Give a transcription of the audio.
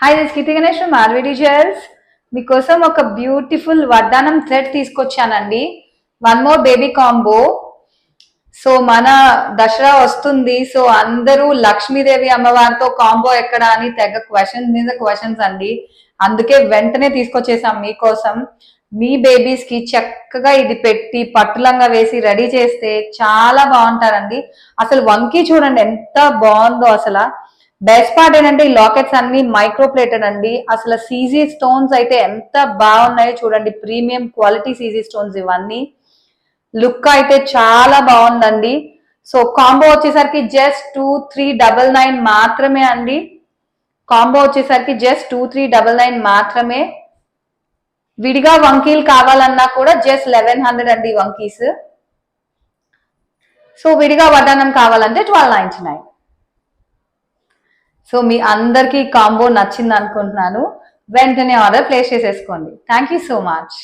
Hi this Keerthi Ganesh from RVD jewels. మీకోసం ఒక beautiful వడ్డానం థ్రెడ్ తీసుకొచ్చానండి. One more baby combo. So మన దసరా వస్తుంది. సో అందరూ లక్ష్మీదేవి అమ్మవారితో కాంబో ఎక్కడ అని తెగ క్వశ్చన్స్ మీద క్వశ్చన్స్ అండి. అందుకే వెంటనే తీసుకొచ్చేసాం మీకోసం. మీ బేబీస్ కి చక్కగా ఇది పెట్టి పట్టులంగా వేసి రెడీ చేస్తే చాలా బాగుంటారండి. అసలు వంకీ చూడండి ఎంత బాగుందో. అసలు బెస్ట్ పార్ట్ ఏంటంటే ఈ లాకెట్స్ అన్ని మైక్రో ప్లేటెడ్ అండి. అసలు సీజీ స్టోన్స్ అయితే ఎంత బాగున్నాయో చూడండి. ప్రీమియం క్వాలిటీ సీజీ స్టోన్స్ ఇవన్నీ. లుక్ అయితే చాలా బాగుందండి. సో కాంబో వచ్చేసరికి జస్ట్ 2399 మాత్రమే అండి. కాంబో వచ్చేసరికి జస్ట్ 2399 మాత్రమే. విడిగా వంకీలు కావాలన్నా కూడా జస్ట్ 1100 అండి వంకీస్. సో విడిగా వడ్డానం కావాలంటే 1299. సో మీ అందరికీ కాంబో నచ్చింది అనుకుంటున్నాను. వెంటనే ఆర్డర్ ప్లేస్ చేసేసుకోండి. Thank you so much.